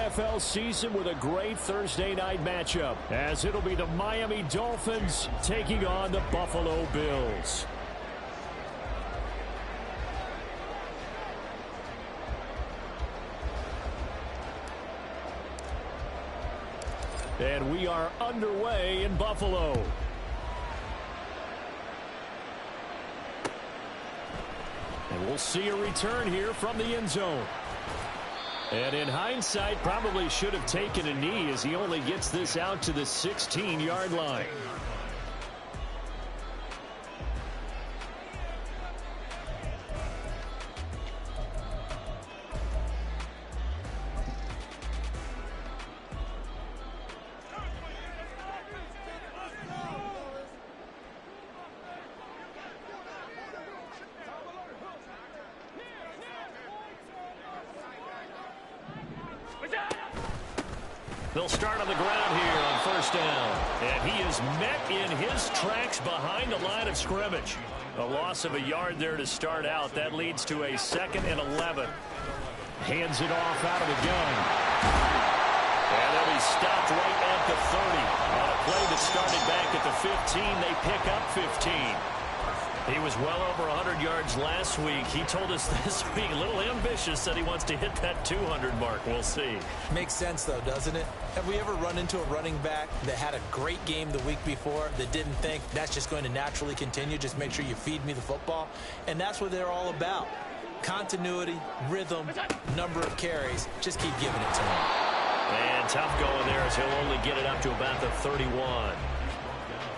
NFL season with a great Thursday night matchup, as it'll be the Miami Dolphins taking on the Buffalo Bills. And we are underway in Buffalo. And we'll see a return here from the end zone. And in hindsight, probably should have taken a knee as he only gets this out to the 16-yard line. They'll start on the ground here on first down. And he is met in his tracks behind the line of scrimmage. A loss of a yard there to start out. That leads to a 2nd and 11. Hands it off out of the gun. And they'll be stopped right at the 30. On a play that started back at the 15, they pick up 15. He was well over 100 yards last week. He told us this week, a little ambitious, said he wants to hit that 200 mark. We'll see. Makes sense, though, doesn't it? Have we ever run into a running back that had a great game the week before that didn't think that's just going to naturally continue? Just make sure you feed me the football. And that's what they're all about. Continuity, rhythm, number of carries. Just keep giving it to him. And tough going there as he'll only get it up to about the 31.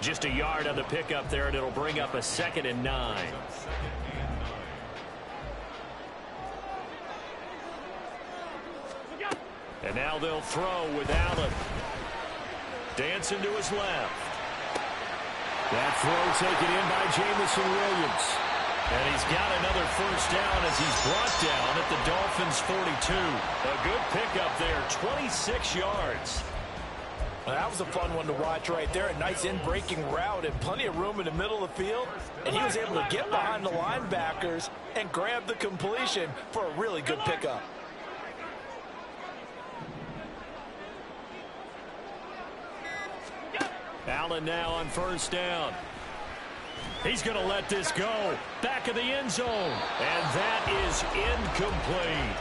Just a yard on the pickup there, and it'll bring up a 2nd and 9. And now they'll throw with Allen. Dancing to his left. That throw taken in by Jamison Williams. And he's got another first down as he's brought down at the Dolphins' 42. A good pickup there, 26 yards. Well, that was a fun one to watch right there. A nice in-breaking route and plenty of room in the middle of the field. And he was able to get behind the linebackers and grab the completion for a really good pickup. Allen now on first down. He's going to let this go. Back of the end zone. And that is incomplete.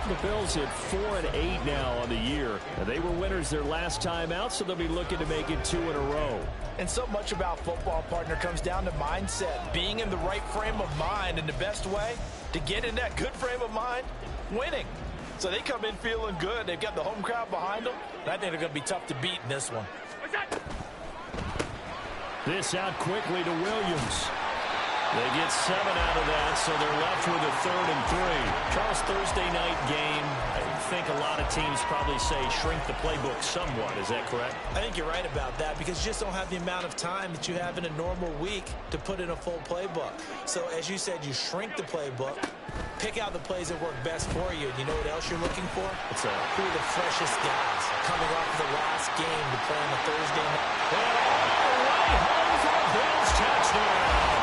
The Bills at 4-8 now on the year. And they were winners their last time out, so they'll be looking to make it 2 in a row. And so much about football, partner, comes down to mindset. Being in the right frame of mind, and the best way to get in that good frame of mind, winning. So they come in feeling good. They've got the home crowd behind them. And I think they're going to be tough to beat in this one. This out quickly to Williams. They get 7 out of that, so they're left with a 3rd and 3. Charles, Thursday night game, I think a lot of teams probably say shrink the playbook somewhat. Is that correct? I think you're right about that because you just don't have the amount of time that you have in a normal week to put in a full playbook. So as you said, you shrink the playbook, pick out the plays that work best for you. And you know what else you're looking for? What's that? Who are the freshest guys coming off the last game to play on a Thursday night? And all the way home for a Bills touchdown.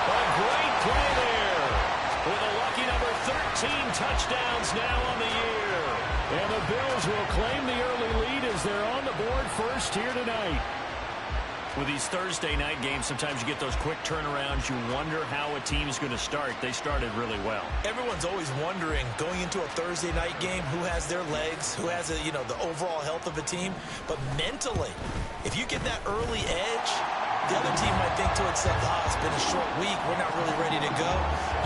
A great play there with a lucky number 13 touchdowns now on the year. And the Bills will claim the early lead as they're on the board first here tonight. With these Thursday night games, sometimes you get those quick turnarounds. You wonder how a team's going to start. They started really well. Everyone's always wondering, going into a Thursday night game, who has their legs, who has the overall health of a team. But mentally, if you get that early edge, the other team might think to itself, it's been a short week. We're not really ready to go.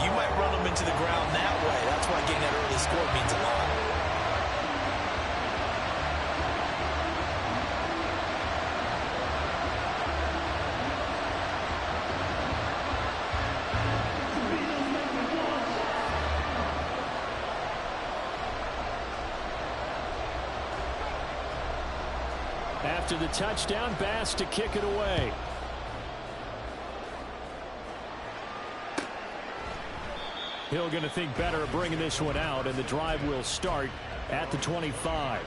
You might run them into the ground that way. That's why getting that early score means a lot. After the touchdown, Bass to kick it away. Hill going to think better of bringing this one out, and the drive will start at the 25.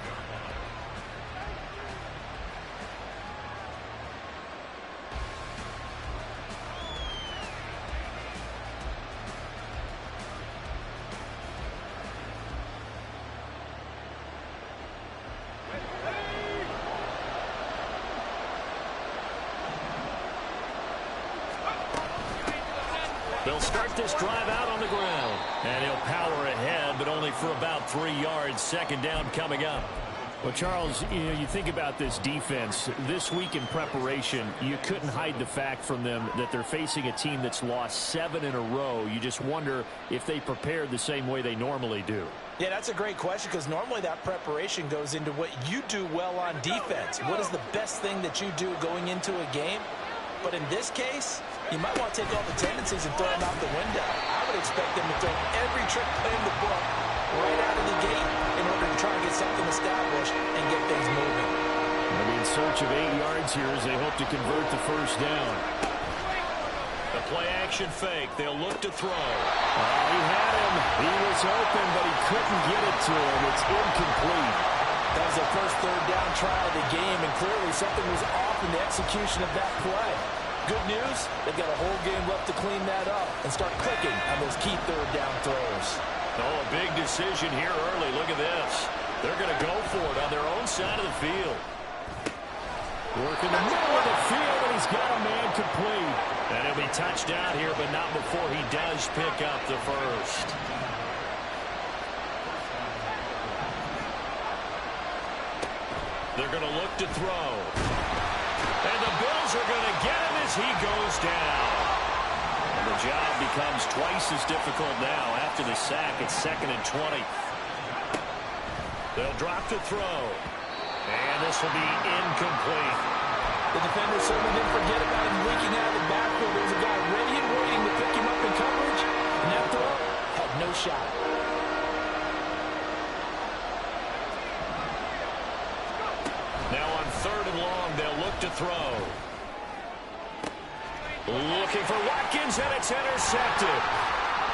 start this drive out on the ground. And he'll power ahead, but only for about 3 yards. Second down coming up. Well, Charles, you think about this defense. This week in preparation, you couldn't hide the fact from them that they're facing a team that's lost 7 in a row. You just wonder if they prepared the same way they normally do. Yeah, that's a great question, because normally that preparation goes into what you do well on defense. What is the best thing that you do going into a game? But in this case, you might want to take all the tendencies and throw them out the window. I would expect them to throw every trick play in the book right out of the gate in order to try and get something established and get things moving. They'll be in search of 8 yards here as they hope to convert the first down. The play-action fake. They'll look to throw. Oh, he had him. He was open, but he couldn't get it to him. It's incomplete. That was their first third down try of the game, and clearly something was off in the execution of that play. Good news, they've got a whole game left to clean that up and start clicking on those key third down throws. Oh, a big decision here early. Look at this. They're going to go for it on their own side of the field. Working the middle of the field, and he's got a man complete. And he'll be touched down here, but not before he does pick up the first. They're going to look to throw. And the Bills are going to get him as he goes down. And the job becomes twice as difficult now after the sack. It's 2nd and 20. They'll drop to throw. And this will be incomplete. The defender certainly didn't forget about him leaking out of the backfield. There was a guy ready and waiting to pick him up in coverage. And that throw had no shot. Now on 3rd and long, they'll look to throw. Looking for Watkins, and it's intercepted.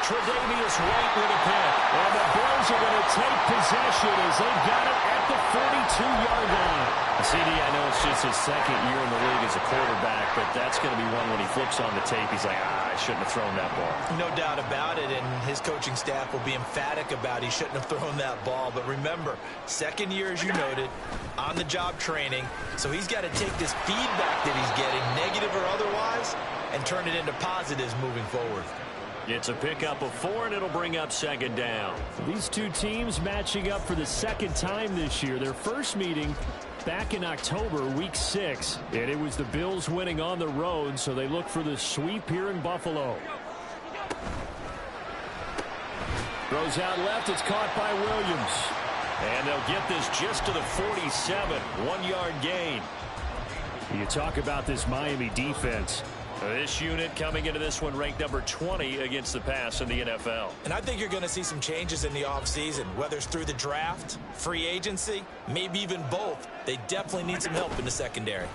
Tre'Davious White with a pick. And the Bills are going to take possession as they've got it at the 42-yard line. CD, I know it's just his 2nd year in the league as a quarterback, but that's going to be one when he flips on the tape. He's like, I shouldn't have thrown that ball. No doubt about it, and his coaching staff will be emphatic about he shouldn't have thrown that ball. But remember, 2nd year, as you noted, on-the-job training, so he's got to take this feedback that he's getting, negative or otherwise, and turn it into positives moving forward. It's a pickup of 4, and it'll bring up 2nd down. These two teams matching up for the 2nd time this year. Their first meeting back in October, week 6. And it was the Bills winning on the road, so they look for the sweep here in Buffalo. Throws out left. It's caught by Williams. And they'll get this just to the 47. 1-yard gain. You talk about this Miami defense. This unit coming into this one ranked number 20 against the pass in the NFL. And I think you're going to see some changes in the offseason, whether it's through the draft, free agency, maybe even both. They definitely need some help in the secondary.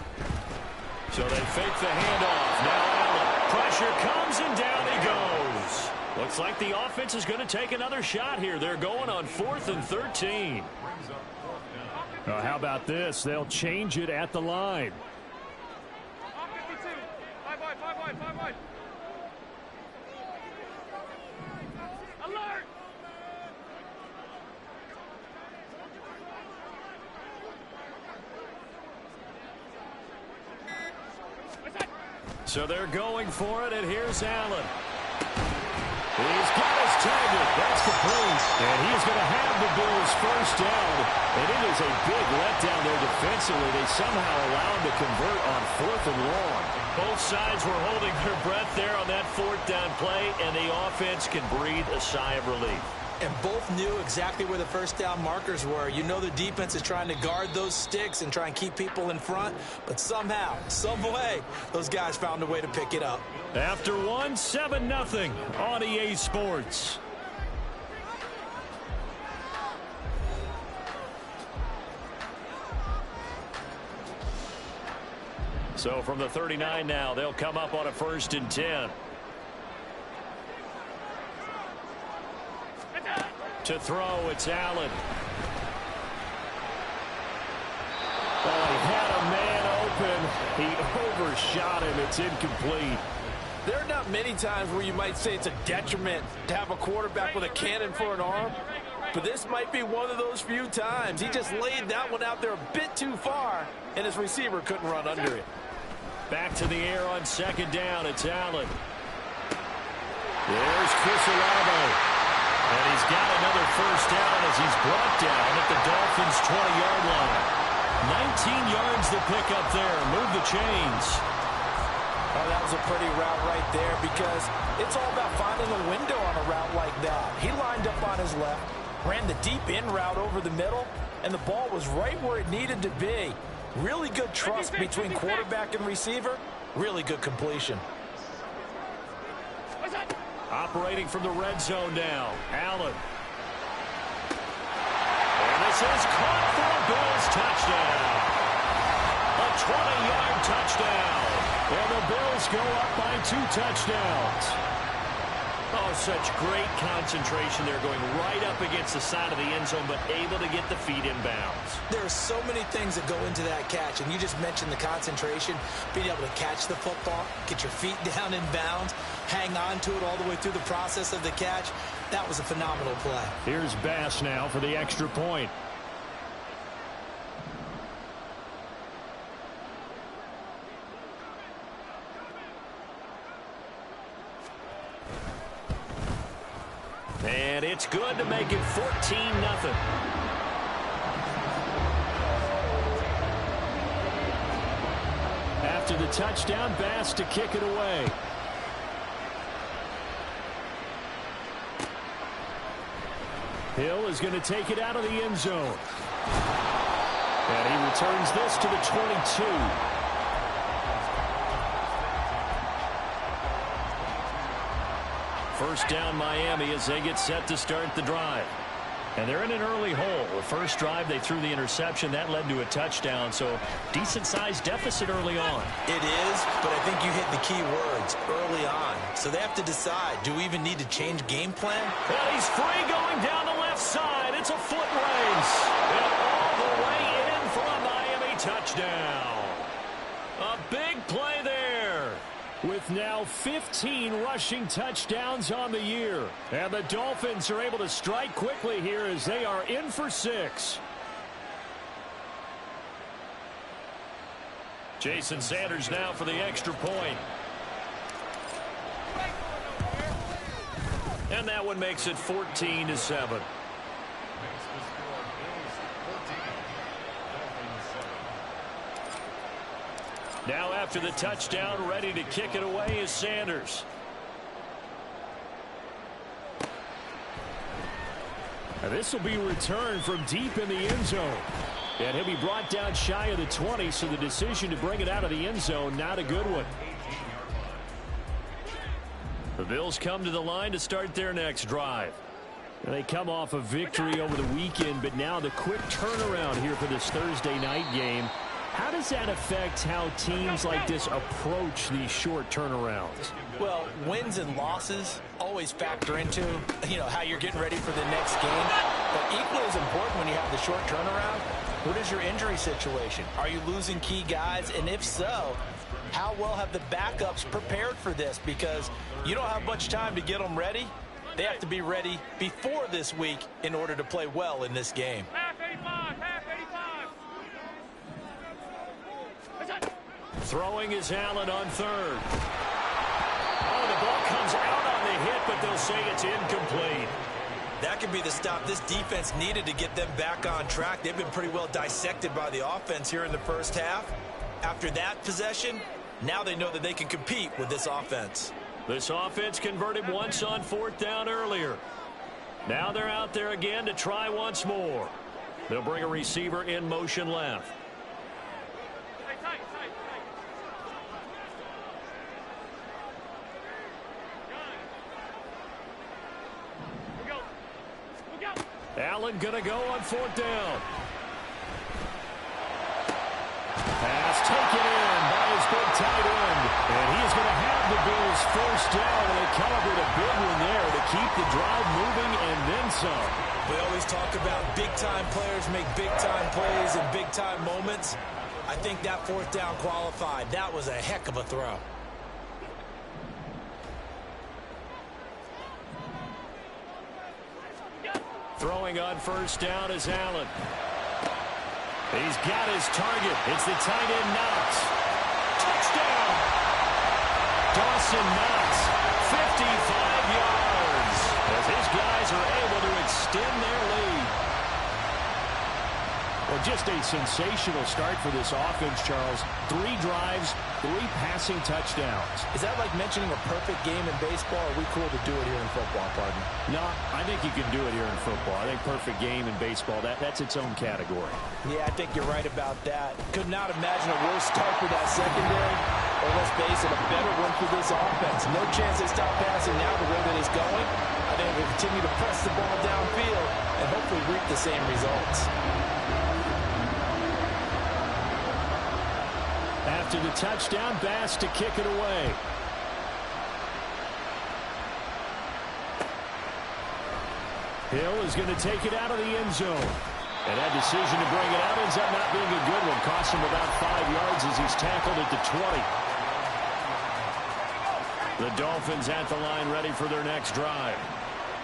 So they fake the handoff. Now Allen. Pressure comes, and down he goes. Looks like the offense is going to take another shot here. They're going on 4th and 13. How about this? They'll change it at the line. Alert! So they're going for it, and here's Allen. He's got his target. That's complete. And he's going to have the Bills first down. And it is a big letdown there defensively. They somehow allow him to convert on 4th and long. Both sides were holding their breath there on that 4th down play, and the offense can breathe a sigh of relief. And both knew exactly where the first down markers were. You know the defense is trying to guard those sticks and try and keep people in front. But somehow, some way, those guys found a way to pick it up. After 1, 7-0 on EA Sports. So from the 39 now, they'll come up on a 1st and 10. To throw, it's Allen. Oh, he had a man open. He overshot him. It's incomplete. There are not many times where you might say it's a detriment to have a quarterback with a cannon for an arm, but this might be one of those few times. He just laid that one out there a bit too far, and his receiver couldn't run under it. Back to the air on 2nd down. It's Allen. There's Chris Olave. And he's got another first down as he's brought down at the Dolphins' 20-yard line. 19 yards to pick up there. Move the chains. Oh, that was a pretty route right there because it's all about finding a window on a route like that. He lined up on his left, ran the deep in route over the middle, and the ball was right where it needed to be. Really good trust between quarterback and receiver. Really good completion. Operating from the red zone now. Allen. And this is caught for a Bills touchdown. A 20-yard touchdown. And the Bills go up by 2 touchdowns. Oh, such great concentration there, going right up against the side of the end zone, but able to get the feet inbounds. There are so many things that go into that catch, and you just mentioned the concentration, being able to catch the football, get your feet down in bounds, hang on to it all the way through the process of the catch. That was a phenomenal play. Here's Bass now for the extra point. And it's good to make it 14-0. After the touchdown, Bass to kick it away. Hill is going to take it out of the end zone. And he returns this to the 22. First down Miami as they get set to start the drive. And they're in an early hole. The first drive they threw the interception. That led to a touchdown. So decent-sized deficit early on. It is, but I think you hit the key words, early on. So they have to decide, do we even need to change game plan? Well, he's free going down the left side. It's a foot race. And all the way in for a Miami touchdown. A big play there. With now 15 rushing touchdowns on the year. And the Dolphins are able to strike quickly here as they are in for 6. Jason Sanders now for the extra point. And that one makes it 14-7. Now after the touchdown, ready to kick it away is Sanders. And this will be returned from deep in the end zone. And he'll be brought down shy of the 20, so the decision to bring it out of the end zone, not a good one. The Bills come to the line to start their next drive. And they come off a victory over the weekend, but now the quick turnaround here for this Thursday night game. How does that affect how teams like this approach these short turnarounds? Well, wins and losses always factor into, how you're getting ready for the next game. But equally as important when you have the short turnaround, what is your injury situation? Are you losing key guys? And if so, how well have the backups prepared for this? Because you don't have much time to get them ready. They have to be ready before this week in order to play well in this game. Half 85, half 85. Throwing is Allen on third. Oh, the ball comes out on the hit, but they'll say it's incomplete. That could be the stop this defense needed to get them back on track. They've been pretty well dissected by the offense here in the first half. After that possession, now they know that they can compete with this offense. This offense converted once on 4th down earlier. Now they're out there again to try once more. They'll bring a receiver in motion left. Allen gonna go on 4th down. Pass taken in by his big tight end. And he is going to have the Bills first down, and they calibrate a big one there to keep the drive moving and then some. We always talk about big-time players make big-time plays and big-time moments. I think that 4th down qualified. That was a heck of a throw. Throwing on first down is Allen. He's got his target. It's the tight end Knox. Touchdown! Dawson Knox yards as his guys are able to extend their lead. Well, just a sensational start for this offense, Charles. 3 drives, 3 passing touchdowns. Is that like mentioning a perfect game in baseball, or are we cool to do it here in football, partner? No, I think you can do it here in football. I think perfect game in baseball, that's its own category. Yeah, I think you're right about that. Could not imagine a worse start for that secondary, or let's face it, a better one for this offense. No chance they stop passing now the way that it's going. I think they'll continue to press the ball downfield and hopefully reap the same results. After the touchdown, Bass to kick it away. Hill is going to take it out of the end zone. And that decision to bring it out ends up not being a good one. Cost him about 5 yards as he's tackled at the 20. The Dolphins at the line ready for their next drive.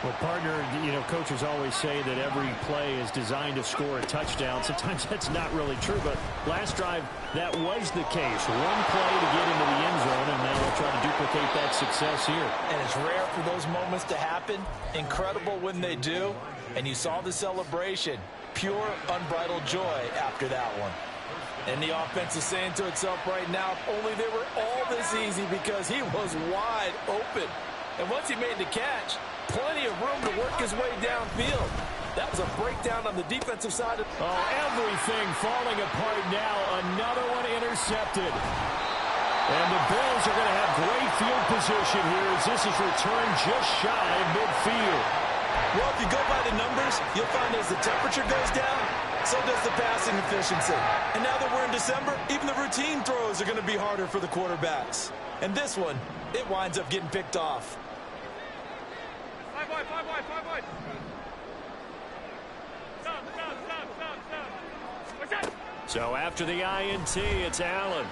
Well, partner, you know, coaches always say that every play is designed to score a touchdown. Sometimes that's not really true, but last drive, that was the case. One play to get into the end zone, and now they'll try to duplicate that success here. And it's rare for those moments to happen. Incredible when they do. And you saw the celebration. Pure, unbridled joy after that one. And the offense is saying to itself right now, if only they were all this easy, because he was wide open. And once he made the catch, plenty of room to work his way downfield. That was a breakdown on the defensive side. Oh, everything falling apart now. Another one intercepted. And the Bills are going to have great field position here as this is returned just shy of midfield. Well, if you go by the numbers, you'll find as the temperature goes down, so does the passing efficiency. And now that we're in December, even the routine throws are going to be harder for the quarterbacks. And this one, it winds up getting picked off. Five wide. Stop. What's that? So after the INT, it's Allen.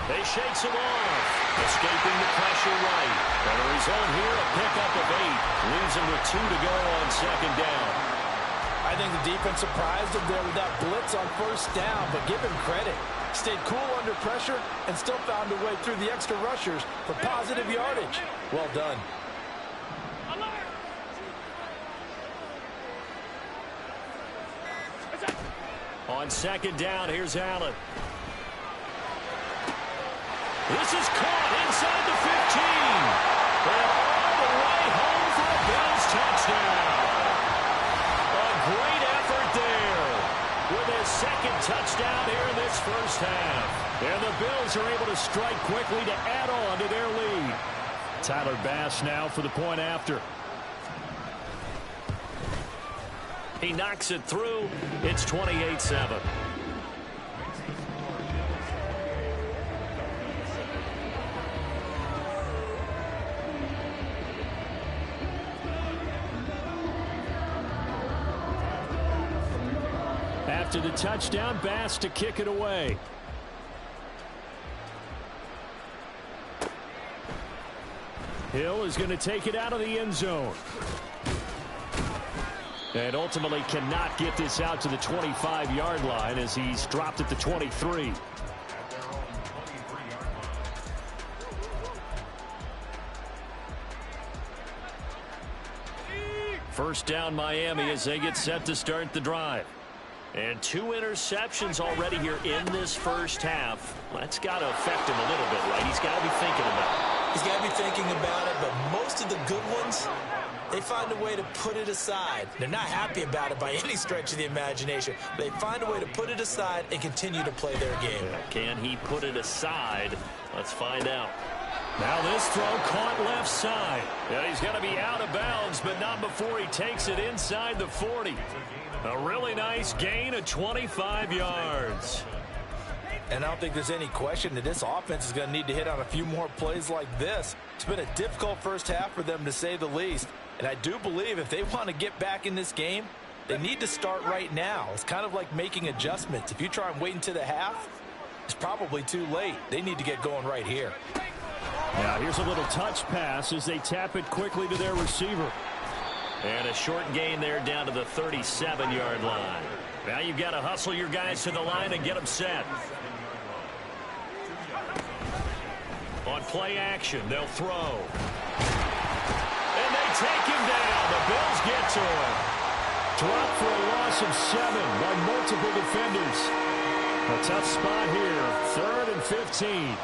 They shakes him off, escaping the pressure right. And the result here, a pickup of 8. Leaves him with 2 to go on second down. I think the defense surprised him there with that blitz on first down, but give him credit. Stayed cool under pressure and still found a way through the extra rushers for positive yardage. Well done. On second down, here's Allen. This is caught inside the 15. And all the way home for a Bills touchdown. A great effort there with his second touchdown here in this first half. And the Bills are able to strike quickly to add on to their lead. Tyler Bass now for the point after. He knocks it through. It's 28-7. After the touchdown, Bass to kick it away. Hill is going to take it out of the end zone. And ultimately cannot get this out to the 25-yard line as he's dropped at the 23. First down Miami as they get set to start the drive. And 2 interceptions already here in this first half. That's got to affect him a little bit, right? He's got to be thinking about it. He's got to be thinking about it, but most of the good ones, they find a way to put it aside. They're not happy about it by any stretch of the imagination. They find a way to put it aside and continue to play their game. Can he put it aside? Let's find out. Now this throw caught left side. Yeah, he's going to be out of bounds, but not before he takes it inside the 40. A really nice gain of 25 yards. And I don't think there's any question that this offense is going to need to hit on a few more plays like this. It's been a difficult first half for them, to say the least. And I do believe if they want to get back in this game, they need to start right now. It's kind of like making adjustments. If you try and wait until the half, it's probably too late. They need to get going right here. Now here's a little touch pass as they tap it quickly to their receiver. And a short gain there down to the 37-yard line. Now you've got to hustle your guys to the line and get them set. On play action, they'll throw. And they take him down. The Bills get to him. Dropped for a loss of 7 by multiple defenders. A tough spot here. 3rd and 15.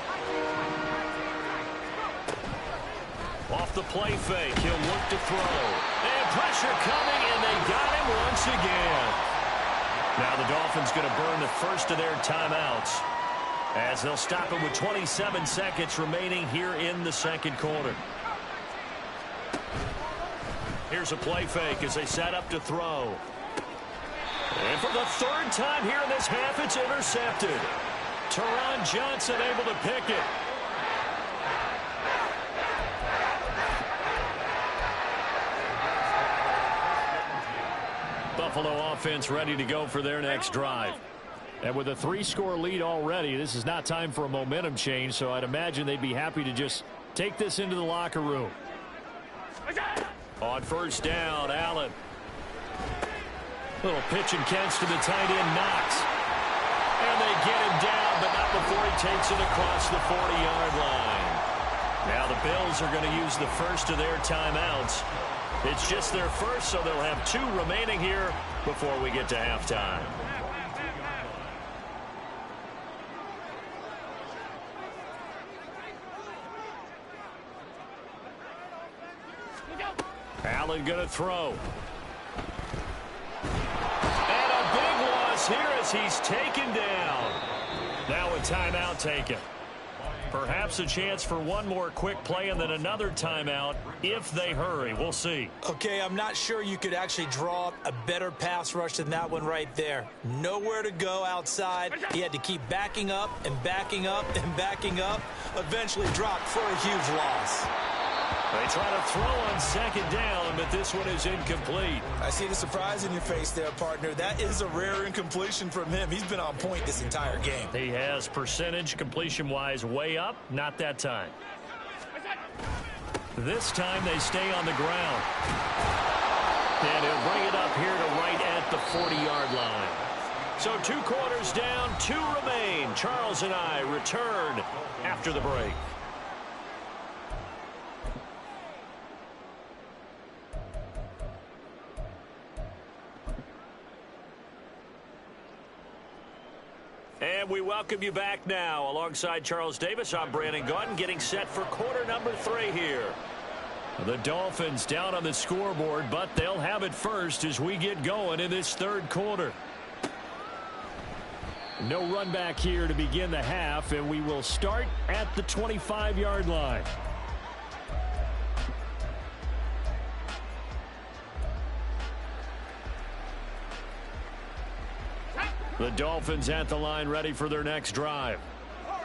Off the play fake, he'll look to throw. And pressure coming, and they got him once again. Now the Dolphins going to burn the first of their timeouts, as they'll stop him with 27 seconds remaining here in the second quarter. Here's a play fake as they set up to throw. And for the 3rd time here in this half, it's intercepted. Teron Johnson able to pick it. Buffalo offense ready to go for their next drive. And with a 3-score lead already, this is not time for a momentum change, so I'd imagine they'd be happy to just take this into the locker room. On first down, Allen. Little pitch and catch to the tight end, Knox. And they get him down, but not before he takes it across the 40-yard line. Now the Bills are going to use the first of their timeouts. It's just their first, so they'll have 2 remaining here before we get to halftime. Allen going to throw. And a big loss here as he's taken down. Now a timeout taken. Perhaps a chance for one more quick play and then another timeout if they hurry. We'll see. Okay, I'm not sure you could actually draw up a better pass rush than that one right there. Nowhere to go outside. He had to keep backing up and backing up and backing up. Eventually dropped for a huge loss. They try to throw on second down, but this one is incomplete. I see the surprise in your face there, partner. That is a rare incompletion from him. He's been on point this entire game. He has percentage completion-wise way up. Not that time. This time they stay on the ground. And he'll bring it up here to right at the 40-yard line. So 2 quarters down, 2 remain. Charles and I return after the break. And we welcome you back now. Alongside Charles Davis, I'm Brandon Gaudin, getting set for quarter number 3 here. The Dolphins down on the scoreboard, but they'll have it first as we get going in this 3rd quarter. No run back here to begin the half, and we will start at the 25-yard line. The Dolphins at the line ready for their next drive.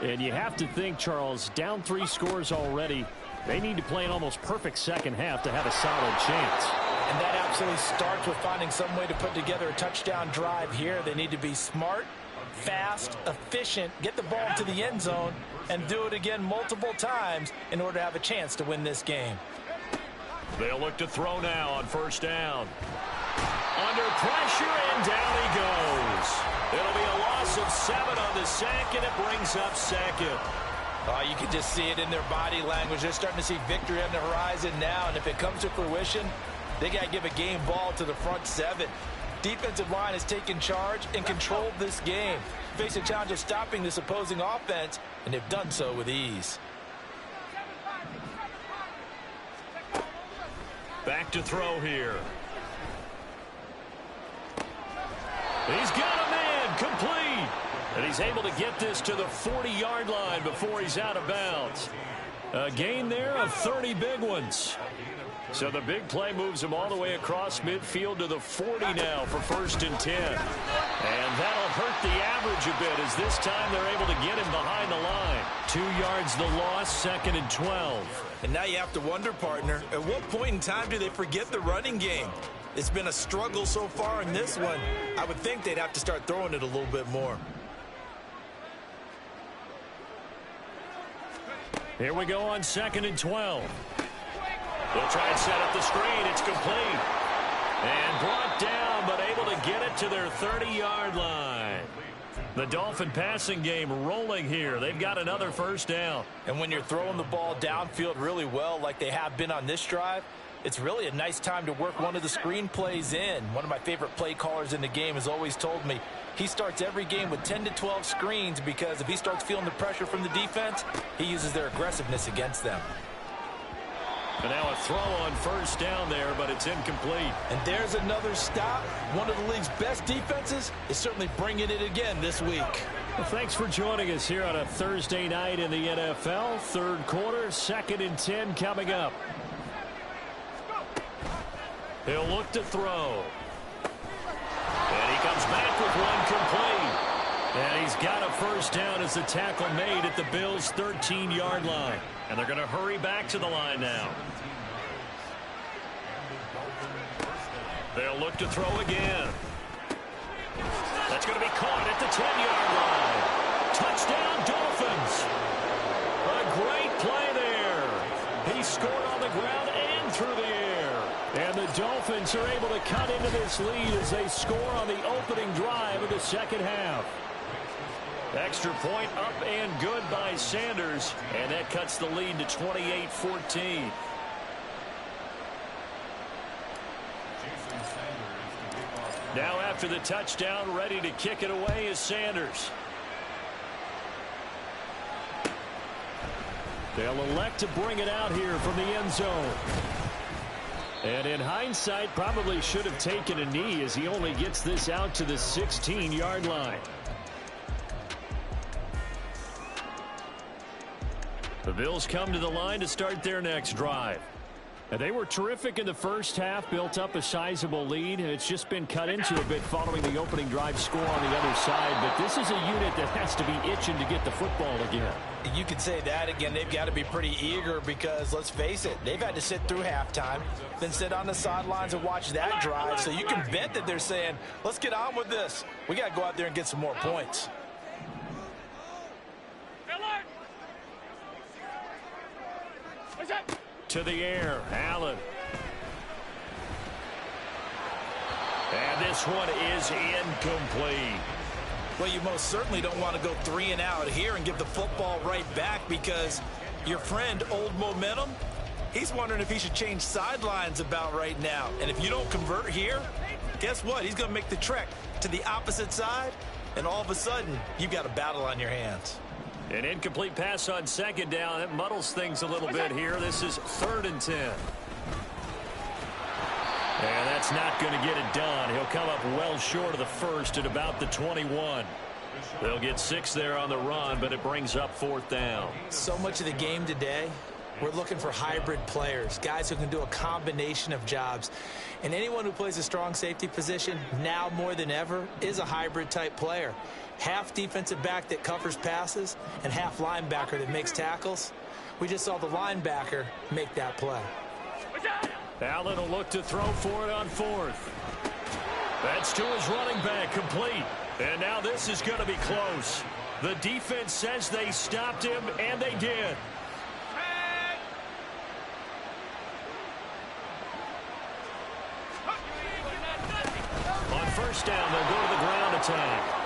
And you have to think, Charles, down 3 scores already. They need to play an almost perfect second half to have a solid chance. And that absolutely starts with finding some way to put together a touchdown drive here. They need to be smart, fast, efficient, get the ball to the end zone, and do it again multiple times in order to have a chance to win this game. They'll look to throw now on first down. Under pressure, and down he goes. It'll be a loss of 7 on the sack, and it brings up second. Oh, you can just see it in their body language. They're starting to see victory on the horizon now, and if it comes to fruition, they got to give a game ball to the front 7. Defensive line has taken charge and controlled this game. Face a challenge of stopping this opposing offense, and they've done so with ease. Back to throw here. He's got a man complete. And he's able to get this to the 40-yard line before he's out of bounds. A gain there of 30 big ones. So the big play moves him all the way across midfield to the 40 now for 1st and 10. And that'll hurt the average a bit as this time they're able to get him behind the line. 2 yards the loss, 2nd and 12. And now you have to wonder, partner, at what point in time do they forget the running game? It's been a struggle so far in this one. I would think they'd have to start throwing it a little bit more. Here we go on 2nd and 12. They'll try and set up the screen. It's complete. And brought down, but able to get it to their 30-yard line. The Dolphin passing game rolling here. They've got another first down. And when you're throwing the ball downfield really well like they have been on this drive, it's really a nice time to work one of the screen plays in. One of my favorite play callers in the game has always told me he starts every game with 10 to 12 screens because if he starts feeling the pressure from the defense, he uses their aggressiveness against them. And now a throw on first down there, but it's incomplete. And there's another stop. One of the league's best defenses is certainly bringing it again this week. Well, thanks for joining us here on a Thursday night in the NFL. Third quarter, 2nd and 10 coming up. He'll look to throw. And he comes back with one complete. And he's got a first down as the tackle made at the Bills' 13-yard line. And they're going to hurry back to the line now. They'll look to throw again. That's going to be caught at the 10-yard line. Touchdown, Dolphins. A great play there. He scored on the ground and through the air. And the Dolphins are able to cut into this lead as they score on the opening drive of the second half. Extra point up and good by Sanders. And that cuts the lead to 28-14. Now after the touchdown, ready to kick it away is Sanders. They'll elect to bring it out here from the end zone. And in hindsight, probably should have taken a knee as he only gets this out to the 16-yard line. The Bills come to the line to start their next drive. And they were terrific in the first half, built up a sizable lead, and it's just been cut into a bit following the opening drive score on the other side. But this is a unit that has to be itching to get the football again. You could say that again. They've got to be pretty eager because, let's face it, they've had to sit through halftime, then sit on the sidelines and watch that drive. So you can bet that they're saying, let's get on with this. We got to go out there and get some more points. To the air, Allen. And this one is incomplete. Well, you most certainly don't want to go 3 and out here and give the football right back because your friend, Old Momentum, he's wondering if he should change sidelines about right now. And if you don't convert here, guess what? He's going to make the trek to the opposite side, and all of a sudden, you've got a battle on your hands. An incomplete pass on second down. It muddles things a little bit here. This is 3rd and 10. And that's not going to get it done. He'll come up well short of the first at about the 21. They'll get 6 there on the run, but it brings up 4th down. So much of the game today, we're looking for hybrid players, guys who can do a combination of jobs. And anyone who plays a strong safety position, now more than ever, is a hybrid type player. Half defensive back that covers passes and half linebacker that makes tackles. We just saw the linebacker make that play. Allen will look to throw for it on 4th. That's to his running back, complete. And now this is going to be close. The defense says they stopped him, and they did. On first down, they'll go to the ground attack.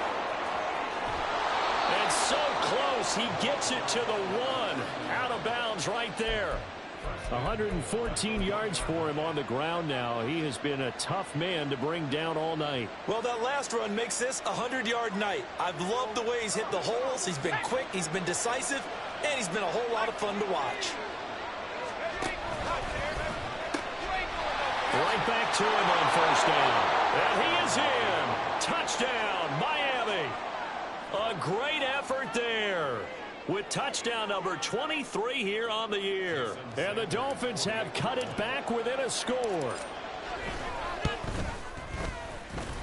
And so close, he gets it to the 1. Out of bounds right there. 114 yards for him on the ground now. He has been a tough man to bring down all night. Well, that last run makes this a 100-yard night. I've loved the way he's hit the holes. He's been quick, he's been decisive, and he's been a whole lot of fun to watch. Right back to him on first down. And he is in. Touchdown, Miami. A great effort there with touchdown number 23 here on the year. And the Dolphins have cut it back within a score.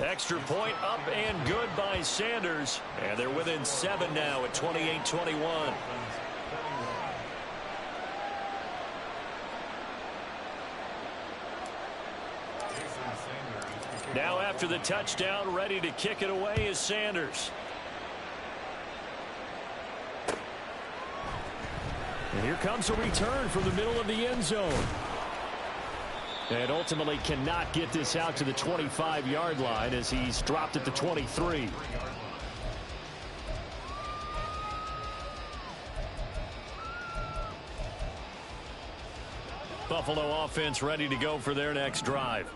Extra point up and good by Sanders. And they're within 7 now at 28-21. Now after the touchdown, ready to kick it away is Sanders. And here comes a return from the middle of the end zone. And ultimately cannot get this out to the 25-yard line as he's dropped at the 23. Buffalo offense ready to go for their next drive.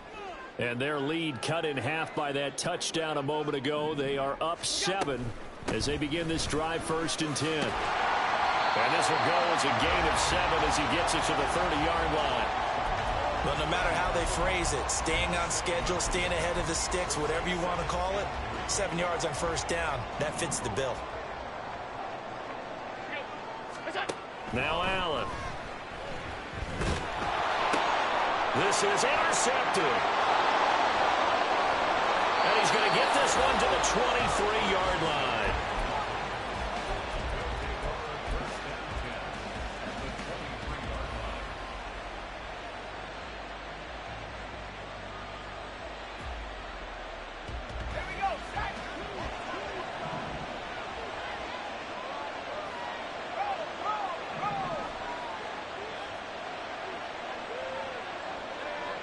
And their lead cut in half by that touchdown a moment ago. They are up 7 as they begin this drive, 1st and 10. And this will go as a gain of 7 as he gets it to the 30-yard line. Well, no matter how they phrase it, staying on schedule, staying ahead of the sticks, whatever you want to call it, 7 yards on 1st down, that fits the bill. Now Allen. This is intercepted. And he's going to get this one to the 23-yard line.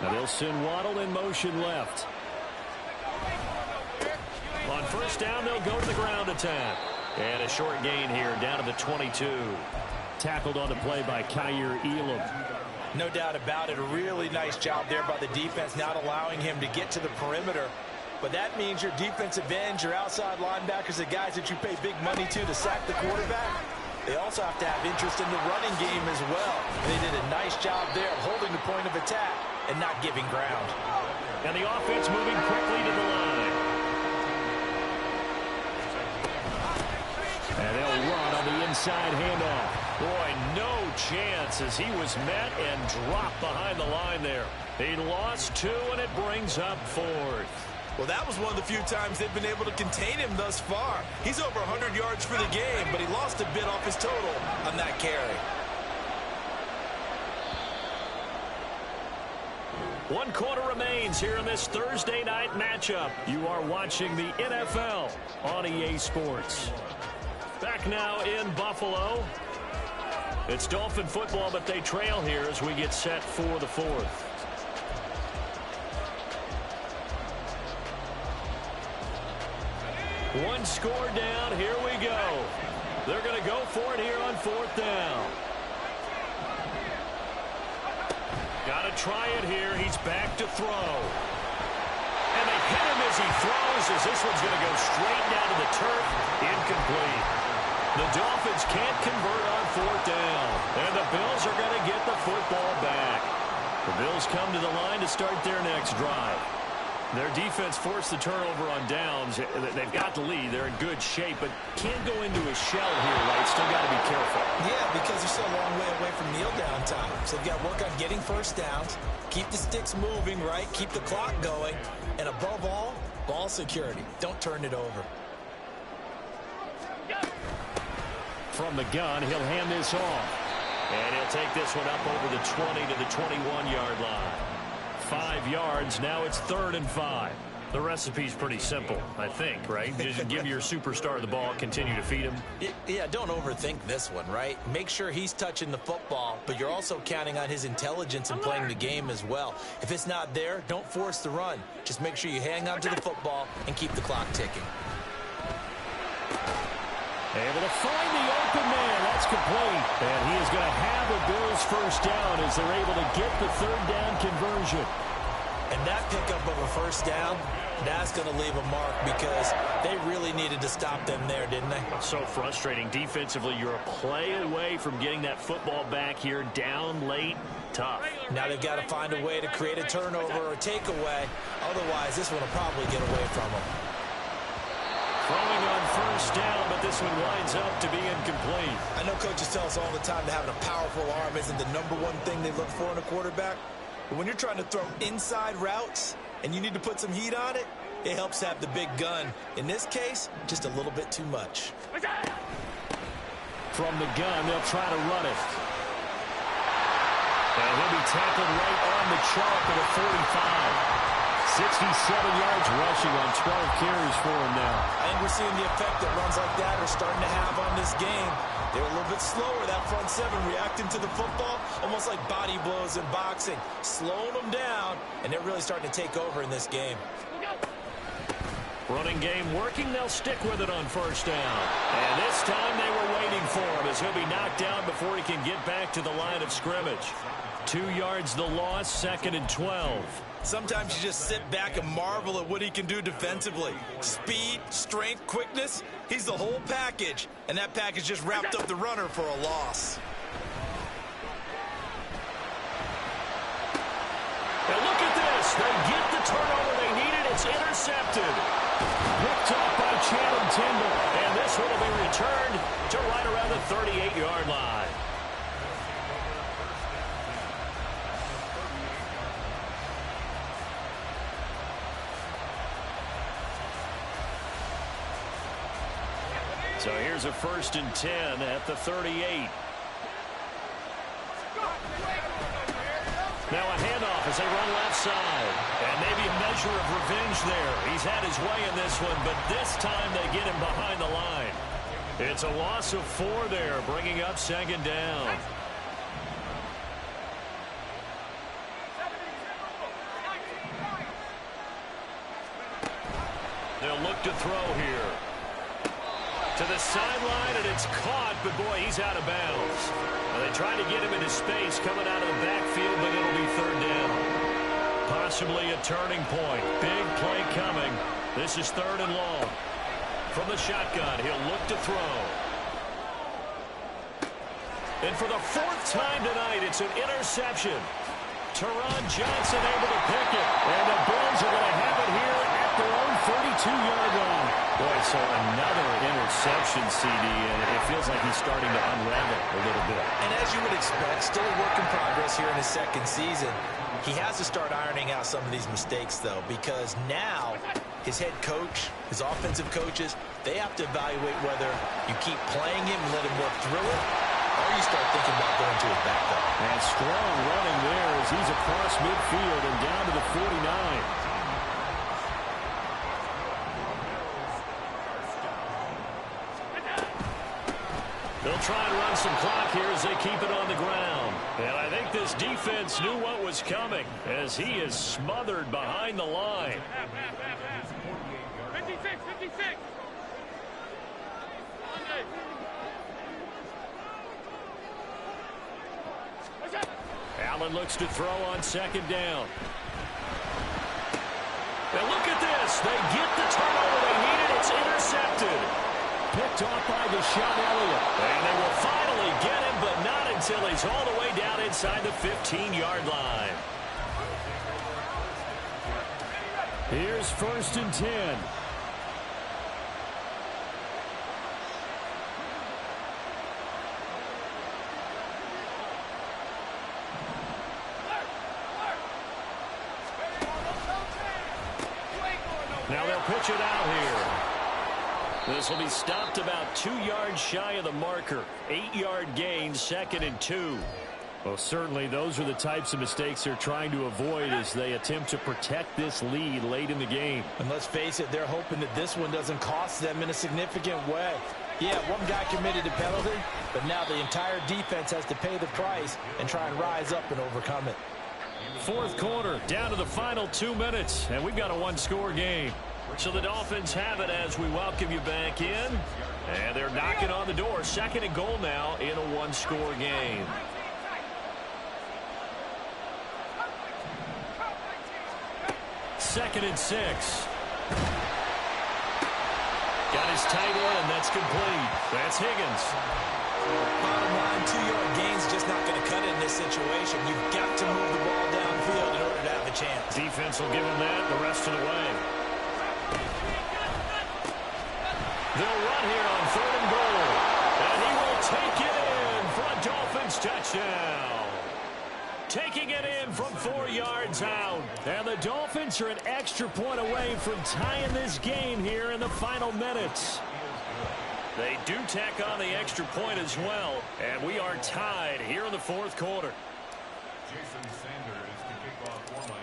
Now they'll send Waddle in motion left. On 1st down, they'll go to the ground attack. And a short gain here down to the 22. Tackled on the play by Kyer Elam. No doubt about it. A really nice job there by the defense, not allowing him to get to the perimeter. But that means your defensive ends, your outside linebackers, the guys that you pay big money to sack the quarterback, they also have to have interest in the running game as well. They did a nice job there of holding the point of attack and not giving ground. And the offense moving quickly to the line. And they'll run on the inside handoff. Boy, no chance as he was met and dropped behind the line there. He lost 2, and it brings up 4th. Well, that was one of the few times they've been able to contain him thus far. He's over 100 yards for the game, but he lost a bit off his total on that carry. 1 quarter remains here in this Thursday night matchup. You are watching the NFL on EA Sports. Back now in Buffalo. It's Dolphin football, but they trail here as we get set for the 4th. One score down. Here we go. They're going to go for it here on 4th down. Got to try it here. He's back to throw. And they hit him as he throws, as this one's going to go straight down to the turf. Incomplete. The Dolphins can't convert on 4th down. And the Bills are going to get the football back. The Bills come to the line to start their next drive. Their defense forced the turnover on downs. They've got the lead. They're in good shape, but can't go into a shell here, right? Still got to be careful. Yeah, because they're still a long way away from kneel down time. So they've got to work on getting 1st downs, keep the sticks moving, right? Keep the clock going. And above all, ball security. Don't turn it over. From the gun, he'll hand this off. And he'll take this one up over the 20 to the 21-yard line. 5 yards. Now it's 3rd and 5. The recipe's pretty simple, I think, right? Just give your superstar the ball, continue to feed him. Yeah, don't overthink this one, right? Make sure he's touching the football, but you're also counting on his intelligence in playing the game as well. If it's not there, don't force the run. Just make sure you hang on to the football and keep the clock ticking. Able to find the open man. That's complete. And he is going to have a Bills 1st down as they're able to get the 3rd down conversion. And that pickup of a 1st down, that's going to leave a mark because they really needed to stop them there, didn't they? So frustrating. Defensively, you're a play away from getting that football back here. Down late. Tough. Now they've got to find a way to create a turnover or a takeaway. Otherwise, this one will probably get away from them. Throwing on 1st down, but this one winds up to be incomplete. I know coaches tell us all the time that having a powerful arm isn't the #1 thing they look for in a quarterback. But when you're trying to throw inside routes and you need to put some heat on it, it helps have the big gun. In this case, just a little bit too much. From the gun, they'll try to run it. And he'll be tackled right on the chalk at a 45. 67 yards rushing on 12 carries for him now. I think we're seeing the effect that runs like that are starting to have on this game. They're a little bit slower, that front 7, reacting to the football, almost like body blows in boxing, slowing them down, and they're really starting to take over in this game. Running game working. They'll stick with it on 1st down. And this time they were waiting for him as he'll be knocked down before he can get back to the line of scrimmage. 2 yards the loss, 2nd and 12. Sometimes you just sit back and marvel at what he can do defensively. Speed, strength, quickness, he's the whole package. And that package just wrapped up the runner for a loss. And look at this. They get the turnover they needed. It's intercepted. Picked off by Channing Tindall. And this one will be returned to right around the 38-yard line. So here's a 1st and 10 at the 38. Now a handoff as they run left side. And maybe a measure of revenge there. He's had his way in this one, but this time they get him behind the line. It's a loss of 4 there, bringing up 2nd down. They'll look to throw here. To the sideline, and it's caught, but boy, he's out of bounds. Well, they tried to get him into space coming out of the backfield, but it'll be 3rd down. Possibly a turning point. Big play coming. This is 3rd and long. From the shotgun, he'll look to throw. And for the 4th time tonight, it's an interception. Teron Johnson able to pick it. And the Bills are going to have it here at their own 32-yard line. Boy, so another interception, CD, and it feels like he's starting to unravel a little bit. And as you would expect, still a work in progress here in his 2nd season. He has to start ironing out some of these mistakes, though, because now his head coach, his offensive coaches, they have to evaluate whether you keep playing him and let him work through it, or you start thinking about going to his backup. And strong running there as he's across midfield and down to the 49. They'll try and run some clock here as they keep it on the ground. And I think this defense knew what was coming as he is smothered behind the line. 56, 56. Allen looks to throw on 2nd down. Now look at this. They get the turnover they needed. It's intercepted. Picked off by Deshaun Elliott. And they will finally get him, but not until he's all the way down inside the 15-yard line. Here's 1st and 10. Now they'll pitch it out here. This will be stopped about 2 yards shy of the marker. 8-yard gain, 2nd and 2. Well, certainly those are the types of mistakes they're trying to avoid as they attempt to protect this lead late in the game. And let's face it, they're hoping that this one doesn't cost them in a significant way. Yeah, one guy committed a penalty, but now the entire defense has to pay the price and try and rise up and overcome it. 4th quarter, down to the final 2 minutes, and we've got a 1-score game. So the Dolphins have it as we welcome you back in. And they're knocking on the door. 2nd and goal now in a 1-score game. Second and 6. Got his tight end. That's complete. That's Higgins. Bottom line, 2-yard gain's just not going to cut it in this situation. You've got to move the ball downfield in order to have a chance. Defense will give him that the rest of the way. They'll run here on 3rd and goal. And he will take it in for a Dolphins touchdown. Taking it in from 4 yards out. And the Dolphins are an extra point away from tying this game here in the final minutes. They do tack on the extra point as well. And we are tied here in the 4th quarter.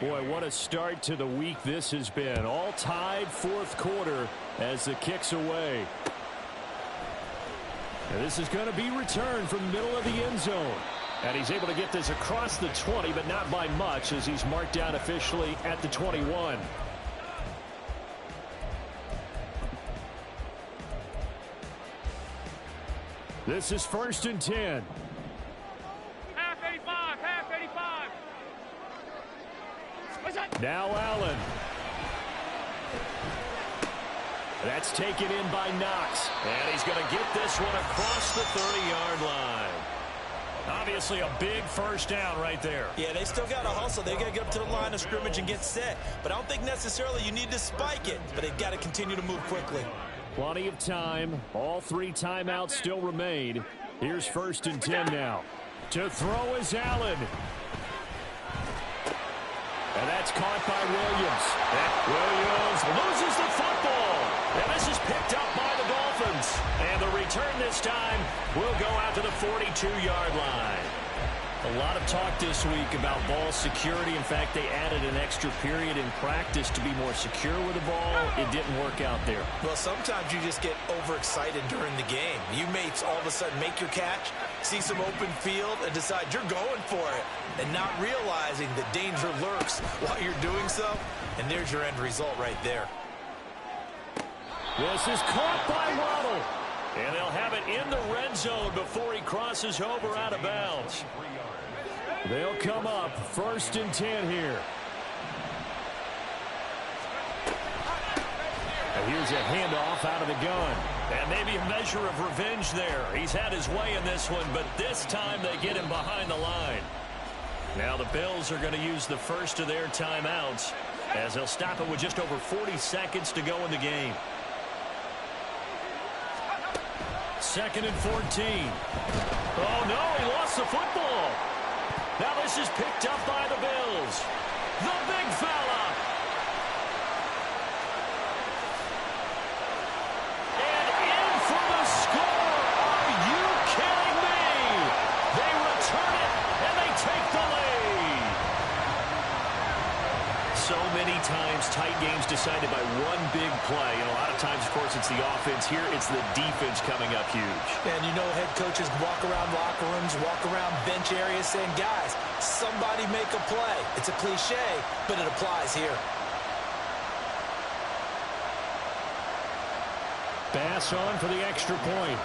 Boy, what a start to the week this has been. All tied 4th quarter as the kick's away. And this is going to be returned from the middle of the end zone. And he's able to get this across the 20, but not by much as he's marked down officially at the 21. This is 1st and 10. Half 85, half 85. That's taken in by Knox. And he's going to get this one across the 30-yard line. Obviously a big first down right there. Yeah, they still got to hustle. They got to get up to the line of scrimmage and get set. But I don't think necessarily you need to spike it. But they've got to continue to move quickly. Plenty of time. All 3 timeouts still remain. Here's 1st and 10 now. To throw is Allen. And that's caught by Williams. And Williams loses the football. And this is picked up by the Dolphins. And the return this time will go out to the 42-yard line. A lot of talk this week about ball security. In fact, they added an extra period in practice to be more secure with the ball. It didn't work out there. Well, sometimes you just get overexcited during the game. You may all of a sudden make your catch, see some open field, and decide you're going for it, and not realizing that danger lurks while you're doing so. And there's your end result right there. This is caught by Waddle. And they'll have it in the red zone before he crosses over out of bounds. They'll come up 1st and 10 here. And here's a handoff out of the gun. And maybe a measure of revenge there. He's had his way in this one, but this time they get him behind the line. Now the Bills are going to use the first of their timeouts as they'll stop it with just over 40 seconds to go in the game. 2nd and 14. Oh, no, he lost the football. Now this is picked up by the Bills. The big fella. And in for the score. Are you kidding me? They return it, and they take the lead. So many times tight games decided by one big play. And a lot of times, of course, it's the offense. Here, it's the defense coming up huge. And you know head coaches walk around locker rooms, walk around bench areas saying, guys, somebody make a play. It's a cliche, but it applies here. Bass on for the extra point.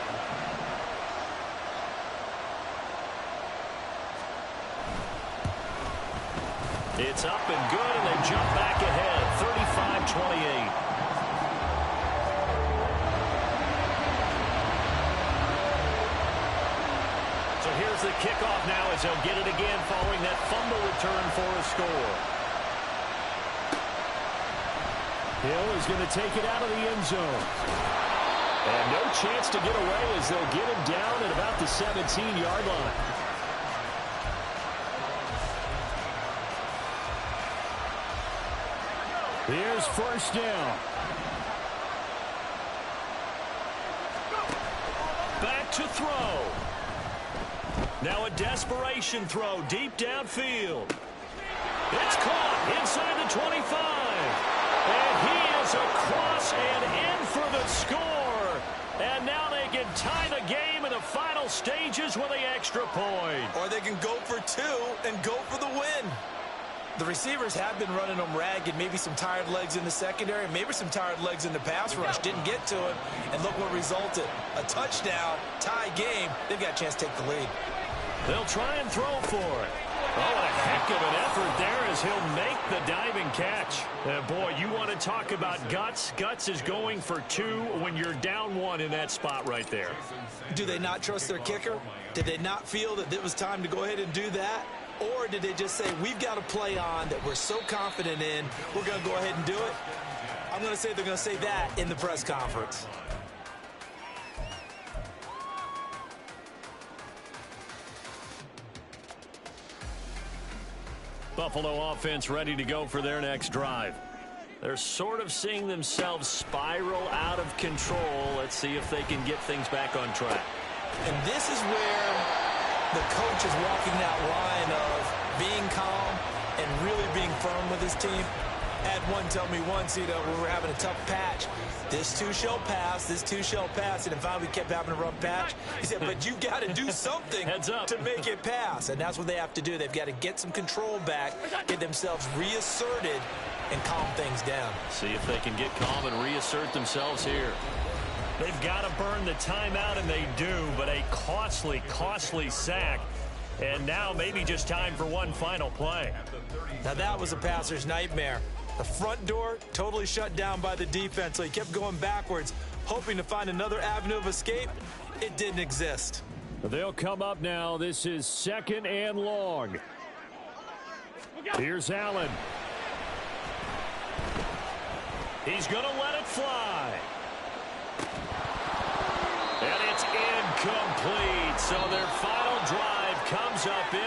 It's up and good, and they jump back ahead, 35-28. So here's the kickoff now as they'll get it again following that fumble return for a score. Hill is going to take it out of the end zone. And no chance to get away as they'll get him down at about the 17-yard line. Here's 1st down. Back to throw. Now a desperation throw deep downfield. It's caught inside the 25. And he is across and in for the score. And now they can tie the game in the final stages with the extra point. Or they can go for 2 and go for the win. The receivers have been running them ragged, maybe some tired legs in the secondary, maybe some tired legs in the pass rush. Didn't get to him, and look what resulted. A touchdown, tie game. They've got a chance to take the lead. They'll try and throw for it. Oh, a heck of an effort there as he'll make the diving catch. Boy, you want to talk about guts. Guts is going for 2 when you're down 1 in that spot right there. Do they not trust their kicker? Did they not feel that it was time to go ahead and do that? Or did they just say, we've got a play on that we're so confident in, we're going to go ahead and do it? I'm going to say they're going to say that in the press conference. Buffalo offense ready to go for their next drive. They're sort of seeing themselves spiral out of control. Let's see if they can get things back on track. And this is where the coach is walking that line of being calm and really being firm with his team. Had one tell me once, we were having a tough patch. This too shall pass, this too shall pass. And finally we kept having a rough patch. He said, but you've got to do something Heads up. to make it pass. And that's what they have to do. They've got to get some control back, get themselves reasserted, and calm things down. See if they can get calm and reassert themselves here. They've got to burn the timeout, and they do, but a costly, costly sack. And now maybe just time for one final play. Now that was a passer's nightmare. The front door totally shut down by the defense, so he kept going backwards, hoping to find another avenue of escape. It didn't exist. They'll come up now. This is 2nd and long. Here's Allen. He's going to let it fly. And it's incomplete. So their final drive comes up in